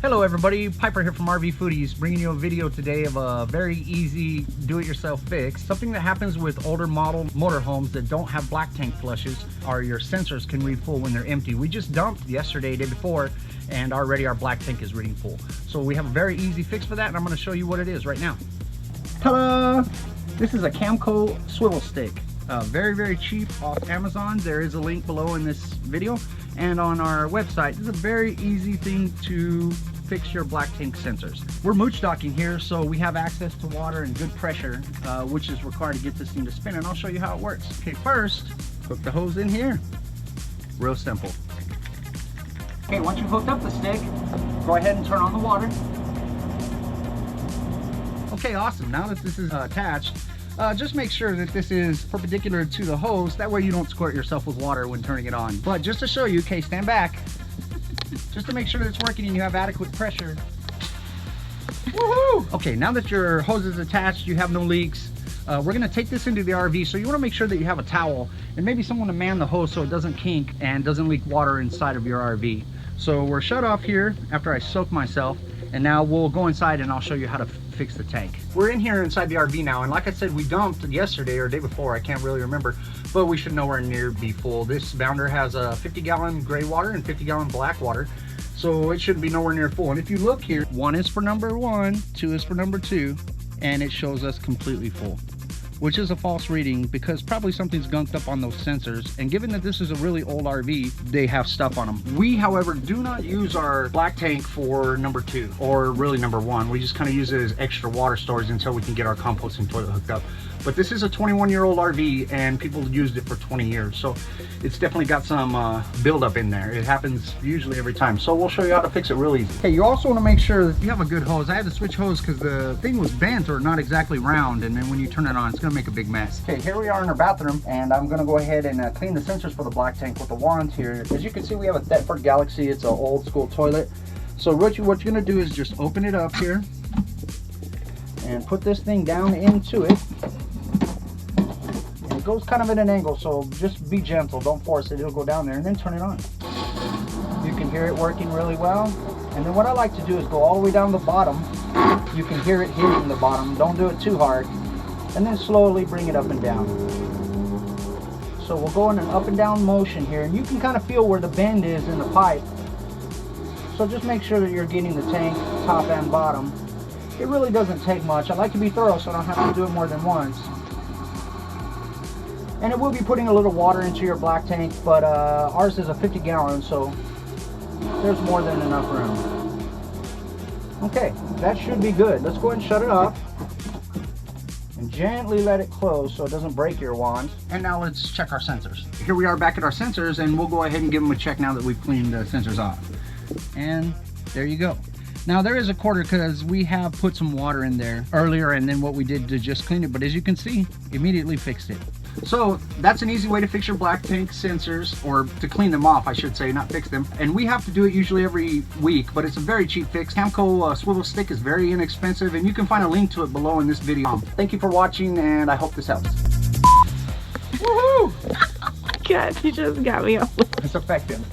Hello everybody, Piper here from RV Foodies, bringing you a video today of a very easy do-it-yourself fix. Something that happens with older model motorhomes that don't have black tank flushes are your sensors can read full when they're empty. We just dumped yesterday, day before, and already our black tank is reading full. So we have a very easy fix for that, and I'm going to show you what it is right now. Ta-da! This is a Camco Swivel Stik. Very cheap off Amazon. There is a link below in this video and on our website. This is a very easy thing to fix your black tank sensors. We're mooch docking here, so we have access to water and good pressure, which is required to get this thing to spin, and I'll show you how it works. Okay, first, hook the hose in here. Real simple. Okay, once you've hooked up the stick, go ahead and turn on the water. Okay, awesome. Now that this is attached, just make sure that this is perpendicular to the hose. That way you don't squirt yourself with water when turning it on. But just to show you, okay, stand back. Just to make sure that it's working and you have adequate pressure. Woohoo! Okay, now that your hose is attached, you have no leaks. We're gonna take this into the RV, so you wanna make sure that you have a towel and maybe someone to man the hose so it doesn't kink and doesn't leak water inside of your RV. So we're shut off here after I soak myself, and now we'll go inside and I'll show you how to fix the tank. We're in here inside the RV now, and like I said, we dumped yesterday or day before, I can't really remember, but we should nowhere near be full. This bounder has a 50-gallon gray water and 50-gallon black water, so it should be nowhere near full. And if you look here, 1 is for number 1, 2 is for number 2, and it shows us completely full, which is a false reading because probably something's gunked up on those sensors. And given that this is a really old RV, they have stuff on them. We, however, do not use our black tank for number 2 or really number 1. We just kind of use it as extra water storage until we can get our composting toilet hooked up. But this is a 21-year-old RV and people used it for 20 years. So it's definitely got some buildup in there. It happens usually every time. So we'll show you how to fix it real easy. Okay, you also want to make sure that you have a good hose. I had to switch hose because the thing was bent or not exactly round. And then when you turn it on, it's going to make a big mess. Okay, here we are in our bathroom, and I'm going to go ahead and clean the sensors for the black tank with the wand here. As you can see, we have a Thetford Galaxy. It's an old school toilet. So what you're going to do is just open it up here and put this thing down into it. It goes kind of at an angle, so just be gentle, don't force it, it'll go down there, and then turn it on. You can hear it working really well. And then what I like to do is go all the way down the bottom. You can hear it hitting the bottom, don't do it too hard, and then slowly bring it up and down. So we'll go in an up and down motion here, and you can kind of feel where the bend is in the pipe. So just make sure that you're getting the tank top and bottom. It really doesn't take much. I like to be thorough so I don't have to do it more than once. And it will be putting a little water into your black tank, but ours is a 50-gallon, so there's more than enough room. Okay, that should be good. Let's go ahead and shut it off and gently let it close so it doesn't break your wand. And now let's check our sensors. Here we are back at our sensors, and we'll go ahead and give them a check now that we've cleaned the sensors off. And there you go. Now there is a quarter because we have put some water in there earlier, and then what we did to just clean it, but as you can see, immediately fixed it. So that's an easy way to fix your black tank sensors, or to clean them off, I should say, not fix them. And we have to do it usually every week, but it's a very cheap fix. Camco Swivel Stik is very inexpensive, and you can find a link to it below in this video. Thank you for watching, and I hope this helps. Woohoo! Oh my god, you just got me off. It's effective.